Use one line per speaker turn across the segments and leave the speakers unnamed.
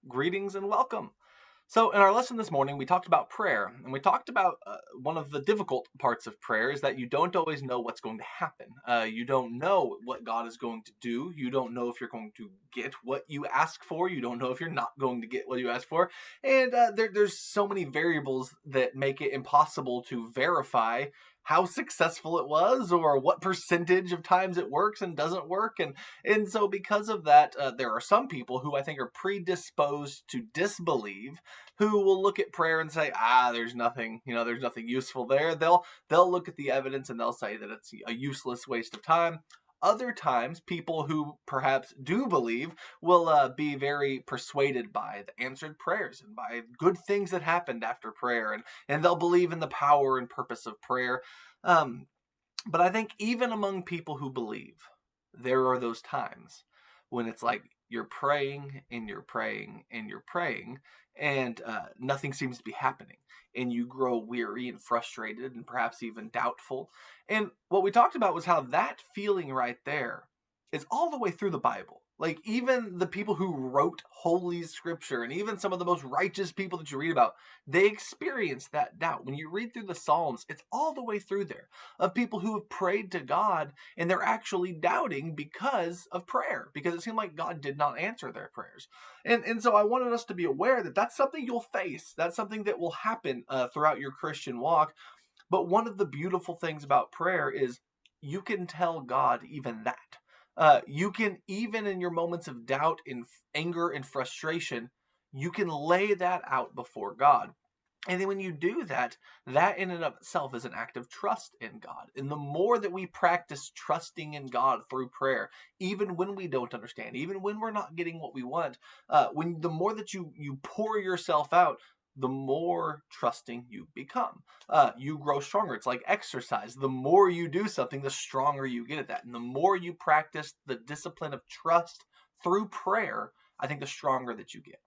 Greetings and welcome. So, in our lesson this morning, we talked about prayer, and we talked about one of the difficult parts of prayer is that you don't always know what's going to happen. You don't know what God is going to do. You don't know if you're going to get what you ask for. You don't know if you're not going to get what you ask for. And there's so many variables that make it impossible to verify how successful it was or what percentage of times it works and doesn't work. And so, because of that, there are some people who I think are predisposed to disbelieve who will look at prayer and say, there's nothing, there's nothing useful there. They'll look at the evidence and they'll say that it's a useless waste of time. Other times, people who perhaps do believe will be very persuaded by the answered prayers and by good things that happened after prayer, and they'll believe in the power and purpose of prayer. Um, but I think even among people who believe, there are those times when it's like you're praying and you're praying and you're praying, and nothing seems to be happening. And you grow weary and frustrated and perhaps even doubtful. And what we talked about was how that feeling right there is all the way through the Bible. Like, even the people who wrote Holy Scripture and even some of the most righteous people that you read about, they experience that doubt. When you read through the Psalms, it's all the way through there of people who have prayed to God and they're actually doubting because of prayer, because it seemed like God did not answer their prayers. And so I wanted us to be aware that that's something you'll face. That's something that will happen throughout your Christian walk. But one of the beautiful things about prayer is you can tell God even that. You can, even in your moments of doubt, in anger and frustration, you can lay that out before God. And then when you do that, that in and of itself is an act of trust in God. And the more that we practice trusting in God through prayer, even when we don't understand, even when we're not getting what we want, when the more that you pour yourself out, the more trusting you become. You grow stronger. It's like exercise. The more you do something, the stronger you get at that. And the more you practice the discipline of trust through prayer, I think the stronger that you get.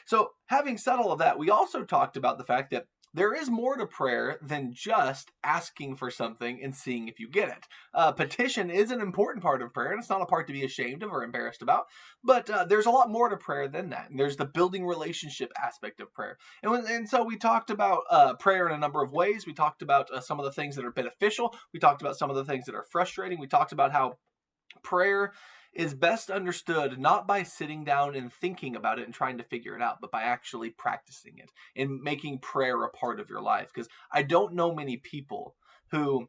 So, having said all of that, we also talked about the fact that there is more to prayer than just asking for something and seeing if you get it. Petition is an important part of prayer, and it's not a part to be ashamed of or embarrassed about. But there's a lot more to prayer than that. And there's the building relationship aspect of prayer. And so we talked about prayer in a number of ways. We talked about some of the things that are beneficial. We talked about some of the things that are frustrating. We talked about how prayer is best understood not by sitting down and thinking about it and trying to figure it out, but by actually practicing it and making prayer a part of your life. Because I don't know many people who,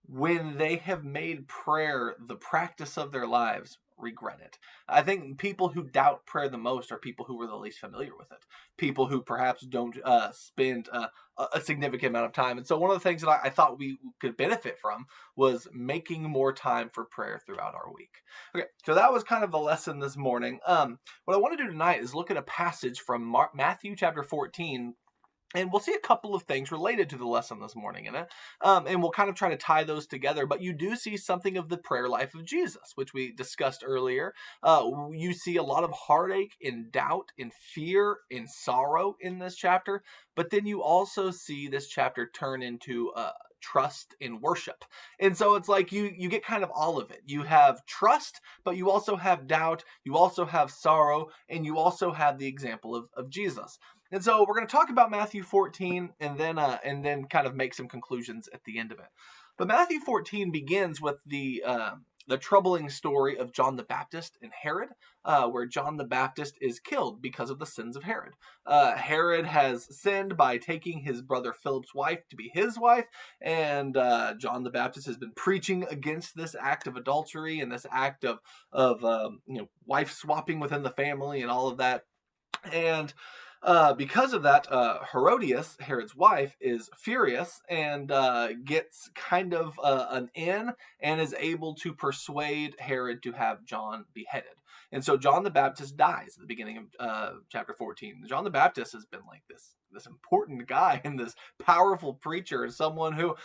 when they have made prayer the practice of their lives, regret it. I think people who doubt prayer the most are people who were the least familiar with it, people who perhaps don't spend a significant amount of time. And so, one of the things that I thought we could benefit from was making more time for prayer throughout our week. Okay, so that was kind of the lesson this morning. What I want to do tonight is look at a passage from Matthew chapter 14, and we'll see a couple of things related to the lesson this morning in it. And we'll kind of try to tie those together. But you do see something of the prayer life of Jesus, which we discussed earlier. You see a lot of heartache and doubt and fear and sorrow in this chapter. But then you also see this chapter turn into trust and worship. And so it's like you get kind of all of it. You have trust, but you also have doubt, you also have sorrow, and you also have the example of Jesus. And so we're going to talk about Matthew 14 and then kind of make some conclusions at the end of it. But Matthew 14 begins with the troubling story of John the Baptist and Herod, where John the Baptist is killed because of the sins of Herod. Herod has sinned by taking his brother Philip's wife to be his wife, and John the Baptist has been preaching against this act of adultery and this act of wife swapping within the family and all of that. And because of that, Herodias, Herod's wife, is furious and gets kind of an in and is able to persuade Herod to have John beheaded. And so John the Baptist dies at the beginning of chapter 14. John the Baptist has been like this this important guy and this powerful preacher and someone who,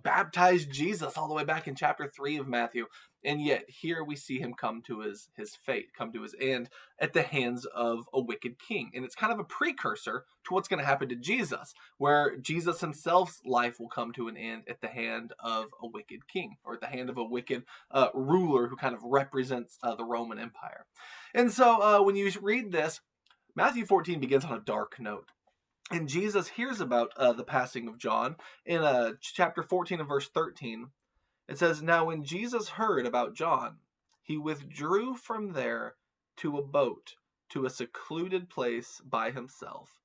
baptized Jesus all the way back in chapter 3 of Matthew. And yet here we see him come to his fate, come to his end at the hands of a wicked king. And it's kind of a precursor to what's going to happen to Jesus, where Jesus himself's life will come to an end at the hand of a wicked king, or at the hand of a wicked ruler who kind of represents the Roman Empire. And so when you read this, Matthew 14 begins on a dark note. And Jesus hears about the passing of John in chapter 14 and verse 13. It says, "Now when Jesus heard about John, he withdrew from there to a boat, to a secluded place by himself.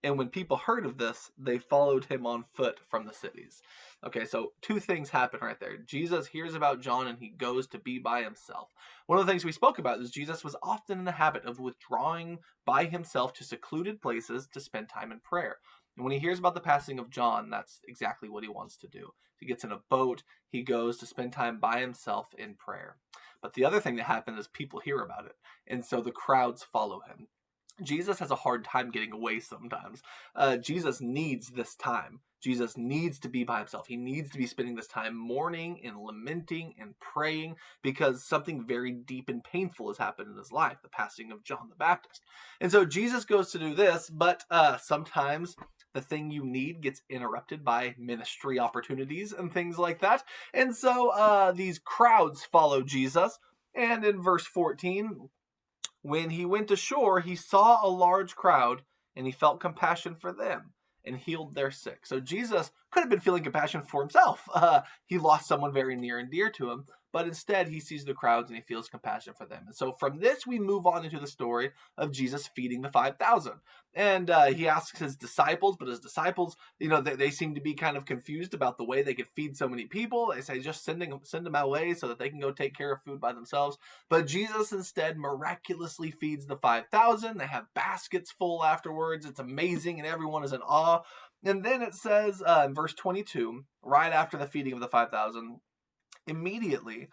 And when people heard of this, they followed him on foot from the cities." Okay, so two things happen right there. Jesus hears about John and he goes to be by himself. One of the things we spoke about is Jesus was often in the habit of withdrawing by himself to secluded places to spend time in prayer. And when he hears about the passing of John, that's exactly what he wants to do. He gets in a boat, he goes to spend time by himself in prayer. But the other thing that happened is people hear about it, and so the crowds follow him. Jesus has a hard time getting away sometimes. Jesus needs this time. Jesus needs to be by himself. He needs to be spending this time mourning and lamenting and praying because something very deep and painful has happened in his life, the passing of John the Baptist. And so Jesus goes to do this, but sometimes the thing you need gets interrupted by ministry opportunities and things like that. And so these crowds follow Jesus. And in verse 14, when he went ashore, he saw a large crowd, and he felt compassion for them and healed their sick. So Jesus could have been feeling compassion for himself. He lost someone very near and dear to him, but instead he sees the crowds and he feels compassion for them. And so from this, we move on into the story of Jesus feeding the 5,000. And he asks his disciples, but his disciples, they seem to be kind of confused about the way they could feed so many people. They say just send them away so that they can go take care of food by themselves. But Jesus instead miraculously feeds the 5,000. They have baskets full afterwards. It's amazing, and everyone is in awe. And then it says in verse 22, right after the feeding of the 5,000, immediately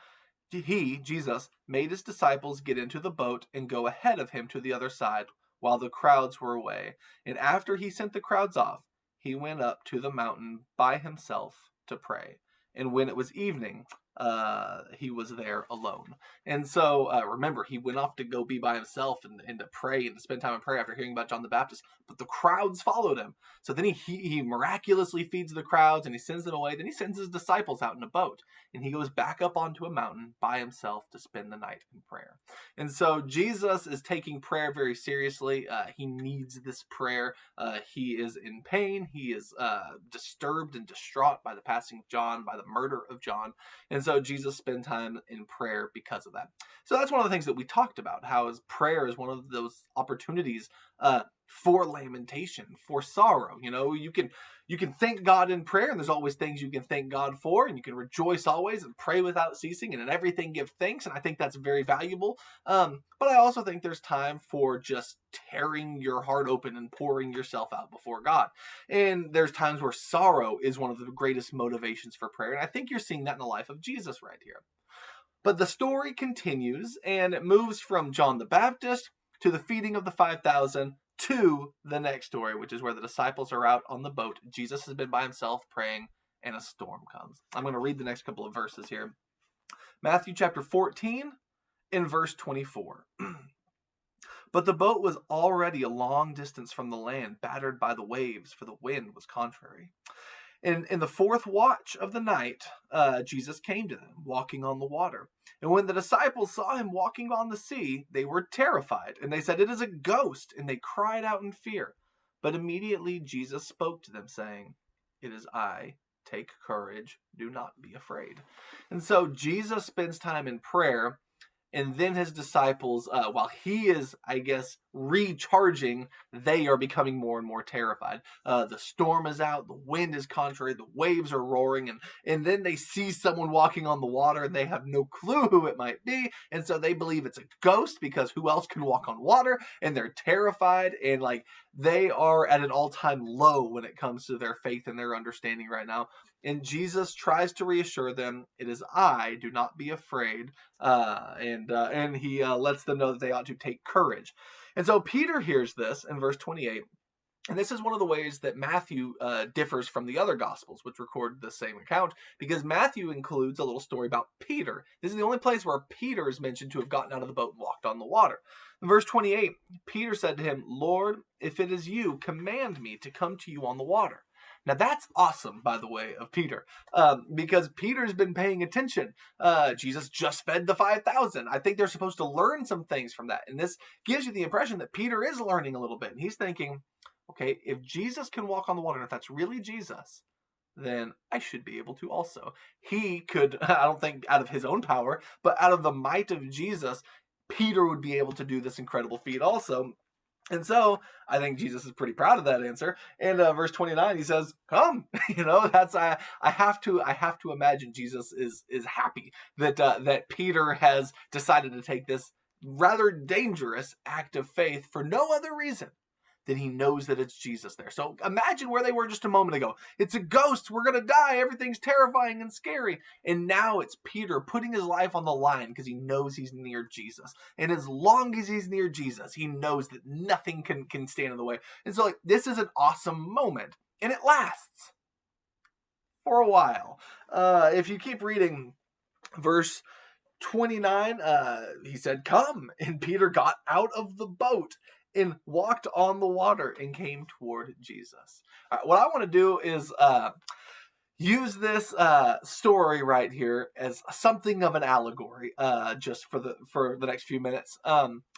he, Jesus, made his disciples get into the boat and go ahead of him to the other side while the crowds were away. And after he sent the crowds off, he went up to the mountain by himself to pray. And when it was evening, he was there alone. And so remember, he went off to go be by himself and to pray and to spend time in prayer after hearing about John the Baptist. But the crowds followed him. So then he miraculously feeds the crowds and he sends them away. Then he sends his disciples out in a boat. And he goes back up onto a mountain by himself to spend the night in prayer. And so Jesus is taking prayer very seriously. He needs this prayer. He is in pain. He is disturbed and distraught by the passing of John, by the murder of John. And so Jesus spent time in prayer because of that. So that's one of the things that we talked about, how prayer is one of those opportunities for lamentation, for sorrow. You can thank God in prayer, and there's always things you can thank God for, and you can rejoice always and pray without ceasing, and in everything give thanks, and I think that's very valuable. But I also think there's time for just tearing your heart open and pouring yourself out before God. And there's times where sorrow is one of the greatest motivations for prayer, and I think you're seeing that in the life of Jesus right here. But the story continues, and it moves from John the Baptist to the feeding of the 5,000 to the next story, which is where the disciples are out on the boat. Jesus has been by himself praying, and a storm comes. I'm going to read the next couple of verses here. Matthew chapter 14 in verse 24. But the boat was already a long distance from the land, battered by the waves, for the wind was contrary. In the fourth watch of the night, Jesus came to them, walking on the water. And when the disciples saw him walking on the sea, they were terrified, and they said, "It is a ghost," and they cried out in fear. But immediately Jesus spoke to them, saying, "It is I. Take courage. Do not be afraid." And so Jesus spends time in prayer, and then his disciples, while he is, I guess, recharging, they are becoming more and more terrified. The storm is out, the wind is contrary, the waves are roaring, and then they see someone walking on the water, and they have no clue who it might be, and so they believe it's a ghost, because who else can walk on water? And they're terrified, and they are at an all-time low when it comes to their faith and their understanding right now. And Jesus tries to reassure them, "It is I, do not be afraid." And he lets them know that they ought to take courage. And so Peter hears this in verse 28, And this is one of the ways that Matthew differs from the other Gospels, which record the same account, because Matthew includes a little story about Peter. This is the only place where Peter is mentioned to have gotten out of the boat and walked on the water. In verse 28, Peter said to him, Lord, if it is you, command me to come to you on the water. Now that's awesome, by the way, of Peter, because Peter's been paying attention. Jesus just fed the 5,000. I think they're supposed to learn some things from that. And this gives you the impression that Peter is learning a little bit. And he's thinking, okay, if Jesus can walk on the water, and if that's really Jesus, then I should be able to also. He could, I don't think out of his own power, but out of the might of Jesus, Peter would be able to do this incredible feat also. And so I think Jesus is pretty proud of that answer. And verse 29, he says, "Come." That's I have to imagine Jesus is happy that that Peter has decided to take this rather dangerous act of faith for no other reason than he knows that it's Jesus there. So imagine where they were just a moment ago. It's a ghost. We're going to die. Everything's terrifying and scary. And now it's Peter putting his life on the line because he knows he's near Jesus. And as long as he's near Jesus, he knows that nothing can stand in the way. And so this is an awesome moment. And it lasts for a while. If you keep reading verse 29, he said, "Come." And Peter got out of the boat and walked on the water and came toward Jesus. All right, what I want to do is use this story right here as something of an allegory, just for the next few minutes.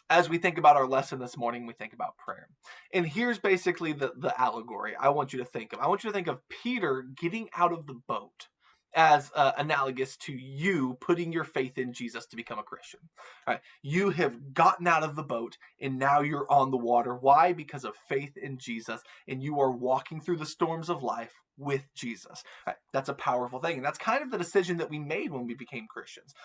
As we think about our lesson this morning, we think about prayer. And here's basically the allegory I want you to think of. I want you to think of Peter getting out of the boat as analogous to you putting your faith in Jesus to become a Christian. All right, you have gotten out of the boat and now you're on the water. Why? Because of faith in Jesus, and you are walking through the storms of life with Jesus. All right, that's a powerful thing, and that's kind of the decision that we made when we became Christians.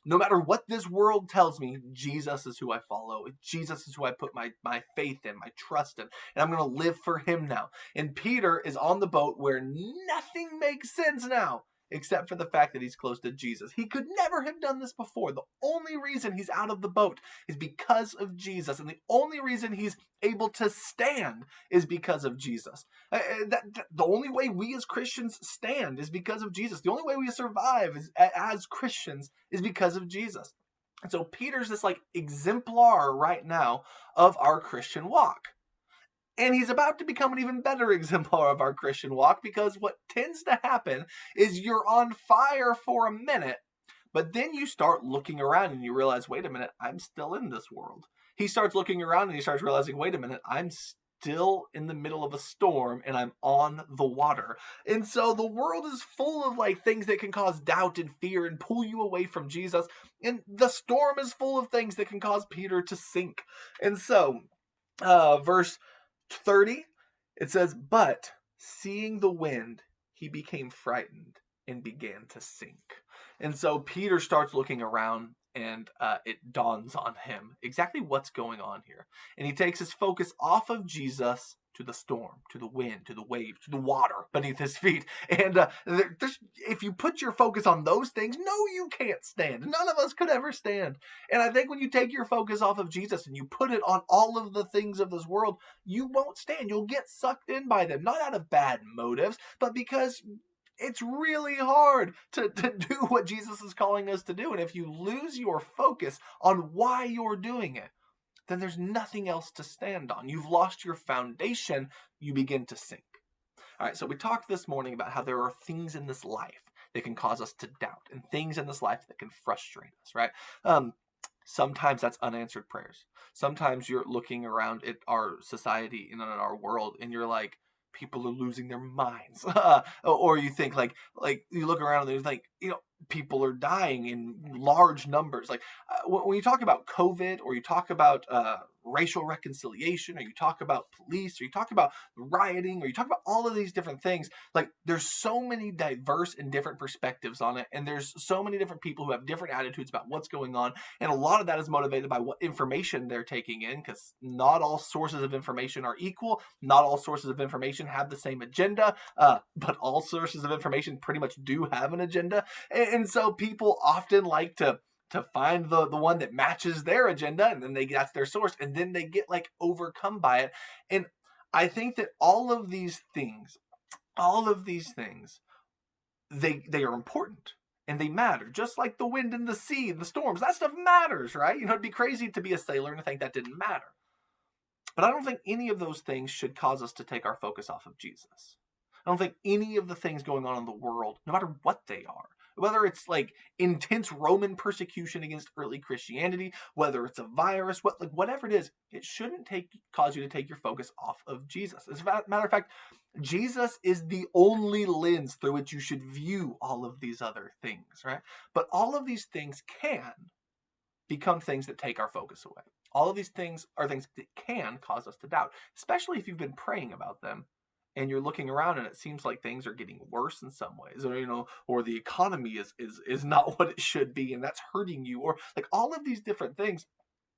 No matter what this world tells me, Jesus is who I follow. Jesus is who I put my faith in, my trust in, and I'm going to live for him now. And Peter is on the boat where nothing makes sense now, except for the fact that he's close to Jesus. He could never have done this before. The only reason he's out of the boat is because of Jesus. And the only reason he's able to stand is because of Jesus. The only way we as Christians stand is because of Jesus. The only way we survive as Christians is because of Jesus. And so Peter's this exemplar right now of our Christian walk. And he's about to become an even better exemplar of our Christian walk, because what tends to happen is you're on fire for a minute, but then you start looking around and you realize, wait a minute, I'm still in this world. He starts looking around and he starts realizing, wait a minute, I'm still in the middle of a storm and I'm on the water. And so the world is full of things that can cause doubt and fear and pull you away from Jesus. And the storm is full of things that can cause Peter to sink. And so, verse 30, it says, "But seeing the wind, he became frightened and began to sink." And so Peter starts looking around, and it dawns on him exactly what's going on here. And he takes his focus off of Jesus to the storm, to the wind, to the waves, to the water beneath his feet. And if you put your focus on those things, no, you can't stand. None of us could ever stand. And I think when you take your focus off of Jesus and you put it on all of the things of this world, you won't stand. You'll get sucked in by them, not out of bad motives, but because it's really hard to do what Jesus is calling us to do. And if you lose your focus on why you're doing it, then there's nothing else to stand on. You've lost your foundation. You begin to sink. All right, so we talked this morning about how there are things in this life that can cause us to doubt, and things in this life that can frustrate us, right? Sometimes that's unanswered prayers. Sometimes you're looking around at our society and in our world, and you're like, people are losing their minds. Or you think you look around and there's people are dying in large numbers. When you talk about COVID, or you talk about racial reconciliation, or you talk about police, or you talk about rioting, or you talk about all of these different things, there's so many diverse and different perspectives on it, and there's so many different people who have different attitudes about what's going on, and a lot of that is motivated by what information they're taking in, because not all sources of information are equal. Not all sources of information have the same agenda, but all sources of information pretty much do have an agenda. And so people often like to find the one that matches their agenda, and then that's their source, and then they get overcome by it. And I think that all of these things, they are important and they matter, just like the wind and the sea and the storms. That stuff matters, right? It'd be crazy to be a sailor and think that didn't matter. But I don't think any of those things should cause us to take our focus off of Jesus. I don't think any of the things going on in the world, no matter what they are, whether it's like intense Roman persecution against early Christianity, whether it's a virus, whatever it is, it shouldn't cause you to take your focus off of Jesus. As a matter of fact, Jesus is the only lens through which you should view all of these other things, right? But all of these things can become things that take our focus away. All of these things are things that can cause us to doubt, especially if you've been praying about them and you're looking around and it seems like things are getting worse in some ways, or the economy is not what it should be and that's hurting you, or like all of these different things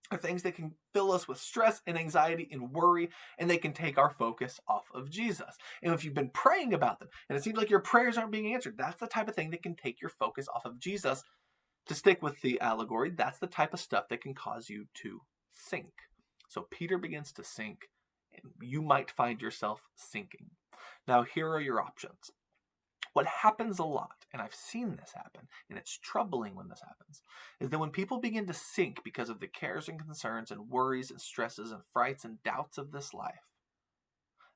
are things that can fill us with stress and anxiety and worry, and they can take our focus off of Jesus. And if you've been praying about them and it seems like your prayers aren't being answered, that's the type of thing that can take your focus off of Jesus. To stick with the allegory, that's the type of stuff that can cause you to sink. So Peter begins to sink, and you might find yourself sinking. Now, here are your options. What happens a lot, and I've seen this happen, and it's troubling when this happens, is that when people begin to sink because of the cares and concerns and worries and stresses and frights and doubts of this life,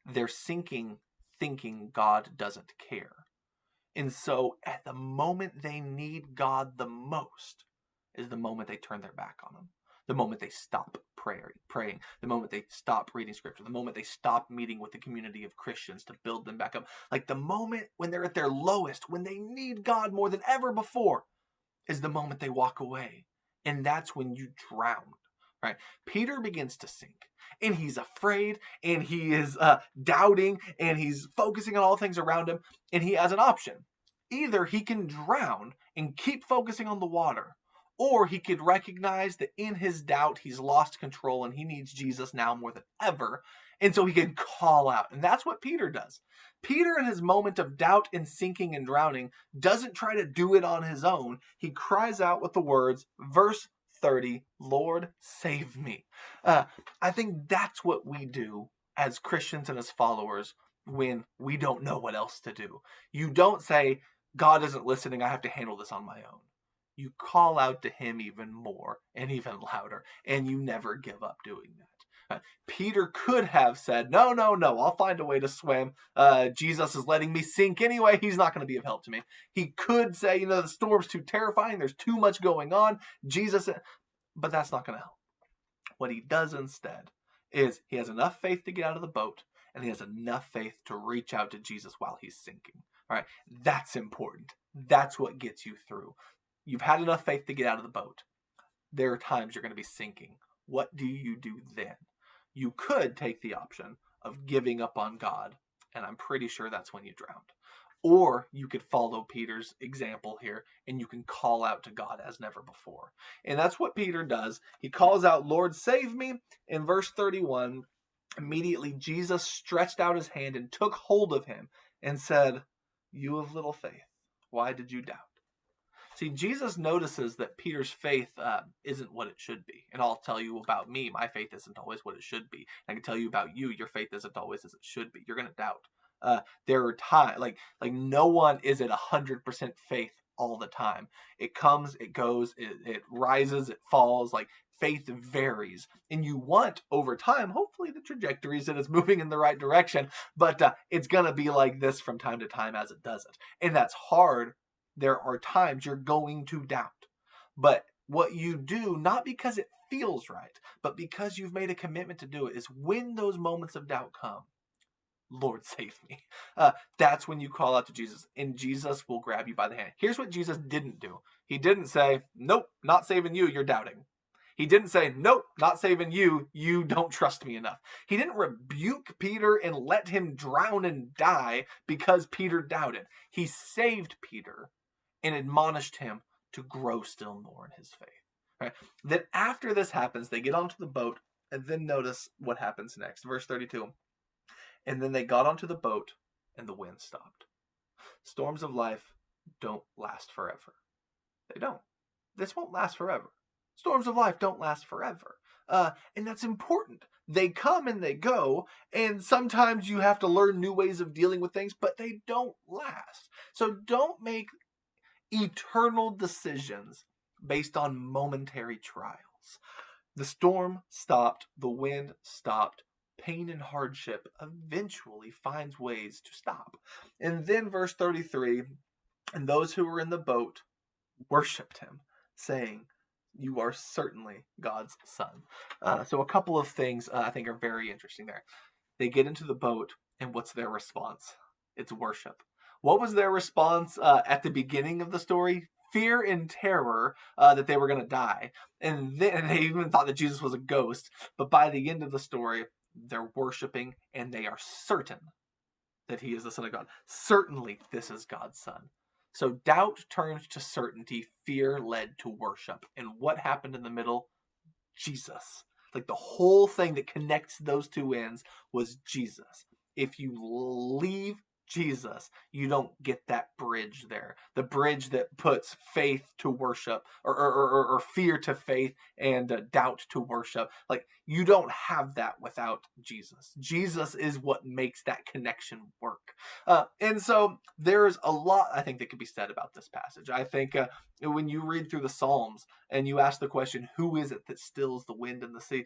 they're sinking thinking God doesn't care. And so at the moment they need God the most is the moment they turn their back on him. The moment they stop praying, the moment they stop reading scripture, the moment they stop meeting with the community of Christians to build them back up. Like the moment when they're at their lowest, when they need God more than ever before, is the moment they walk away. And that's when you drown, right? Peter begins to sink. And he's afraid, and he is doubting, and he's focusing on all things around him, and he has an option. Either he can drown and keep focusing on the water, or he could recognize that in his doubt he's lost control and he needs Jesus now more than ever, and so he can call out. And that's what Peter does. Peter, in his moment of doubt and sinking and drowning, doesn't try to do it on his own. He cries out with the words, verse 30, Lord, save me. I think that's what we do as Christians and as followers when we don't know what else to do. You don't say, God isn't listening, I have to handle this on my own. You call out to him even more and even louder, and you never give up doing that. Peter could have said, no, I'll find a way to swim. Jesus is letting me sink anyway. He's not going to be of help to me. He could say, the storm's too terrifying. There's too much going on. But that's not going to help. What he does instead is he has enough faith to get out of the boat, and he has enough faith to reach out to Jesus while he's sinking. All right, that's important. That's what gets you through. You've had enough faith to get out of the boat. There are times you're going to be sinking. What do you do then? You could take the option of giving up on God, and I'm pretty sure that's when you drowned. Or you could follow Peter's example here, and you can call out to God as never before. And that's what Peter does. He calls out, Lord, save me. In verse 31, immediately Jesus stretched out his hand and took hold of him and said, you of little faith, why did you doubt? See, Jesus notices that Peter's faith isn't what it should be. And I'll tell you about me. My faith isn't always what it should be. I can tell you about you. Your faith isn't always as it should be. You're going to doubt. There are times, like no one is at 100% faith all the time. It comes, it goes, it rises, it falls. Like faith varies. And you want, over time, hopefully the trajectory is that it's moving in the right direction. But it's going to be like this from time to time as it doesn't. And that's hard. There are times you're going to doubt. But what you do, not because it feels right, but because you've made a commitment to do it, is when those moments of doubt come, Lord, save me. That's when you call out to Jesus, and Jesus will grab you by the hand. Here's what Jesus didn't do. He didn't say, nope, not saving you, you're doubting. He didn't say, nope, not saving you, you don't trust me enough. He didn't rebuke Peter and let him drown and die because Peter doubted. He saved Peter and admonished him to grow still more in his faith. Right? Then after this happens, they get onto the boat, and then notice what happens next. Verse 32. And then they got onto the boat, and the wind stopped. Storms of life don't last forever. They don't. This won't last forever. Storms of life don't last forever. And that's important. They come and they go, and sometimes you have to learn new ways of dealing with things, but they don't last. So don't make eternal decisions based on momentary trials. The storm stopped, the wind stopped. Pain and hardship eventually finds ways to stop. And then verse 33, and those who were in the boat worshipped him, saying, "You are certainly God's son." So a couple of things I think are very interesting there. They get into the boat, and what's their response? It's worship. What was their response at the beginning of the story? Fear and terror that they were going to die. And then they even thought that Jesus was a ghost. But by the end of the story, they're worshiping, and they are certain that he is the Son of God. Certainly, this is God's Son. So doubt turned to certainty, fear led to worship. And what happened in the middle? Jesus. Like the whole thing that connects those two ends was Jesus. If you leave Jesus, you don't get that bridge there. The bridge that puts faith to worship, or fear to faith, and doubt to worship. Like you don't have that without Jesus. Jesus is what makes that connection work. And so there's a lot I think that could be said about this passage. I think when you read through the Psalms and you ask the question, who is it that stills the wind and the sea?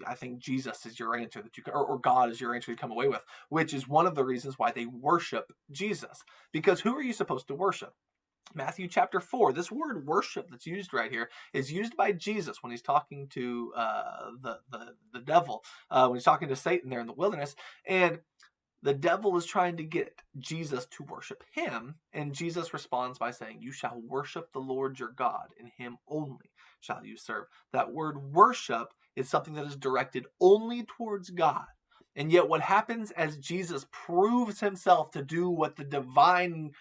I think Jesus is your answer that you can, or God is your answer you come away with, which is one of the reasons why they worship Jesus. Because who are you supposed to worship? Matthew chapter 4, this word worship that's used right here is used by Jesus when he's talking to the devil, when he's talking to Satan there in the wilderness. And the devil is trying to get Jesus to worship him, and Jesus responds by saying, "You shall worship the Lord your God, and him only shall you serve." That word worship is something that is directed only towards God. And yet, what happens as Jesus proves himself to do what the divine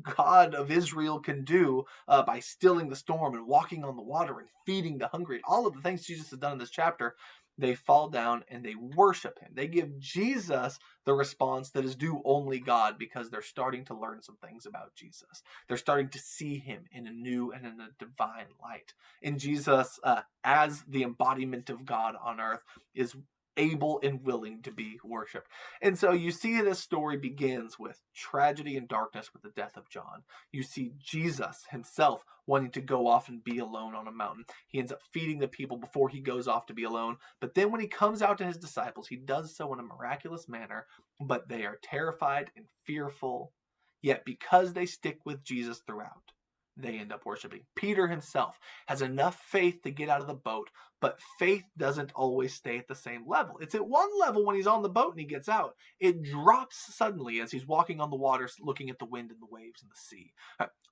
God of Israel can do by stilling the storm and walking on the water and feeding the hungry, and all of the things Jesus has done in this chapter, they fall down and they worship him. They give Jesus the response that is due only God because they're starting to learn some things about Jesus. They're starting to see him in a new and in a divine light. And Jesus, as the embodiment of God on earth, is able and willing to be worshipped. And so you see this story begins with tragedy and darkness with the death of John. You see Jesus himself wanting to go off and be alone on a mountain. He ends up feeding the people before he goes off to be alone. But then when he comes out to his disciples, he does so in a miraculous manner, but they are terrified and fearful. Yet because they stick with Jesus throughout, they end up worshiping. Peter himself has enough faith to get out of the boat, but faith doesn't always stay at the same level. It's at one level when he's on the boat and he gets out. It drops suddenly as he's walking on the water, looking at the wind and the waves and the sea.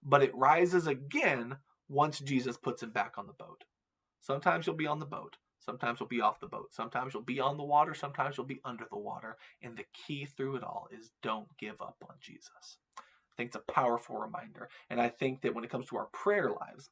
But it rises again once Jesus puts him back on the boat. Sometimes you'll be on the boat. Sometimes you'll be off the boat. Sometimes you'll be on the water. Sometimes you'll be under the water. And the key through it all is don't give up on Jesus. I think it's a powerful reminder. And I think that when it comes to our prayer lives,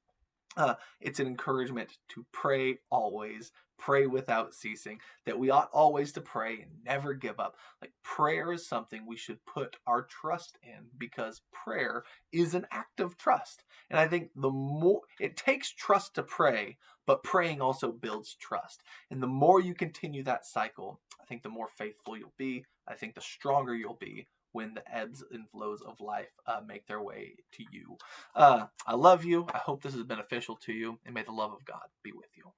it's an encouragement to pray always, pray without ceasing, that we ought always to pray and never give up. Like prayer is something we should put our trust in because prayer is an act of trust. And I think the more it takes trust to pray, but praying also builds trust. And the more you continue that cycle, I think the more faithful you'll be. I think the stronger you'll be when the ebbs and flows of life make their way to you. I love you. I hope this is beneficial to you, and may the love of God be with you.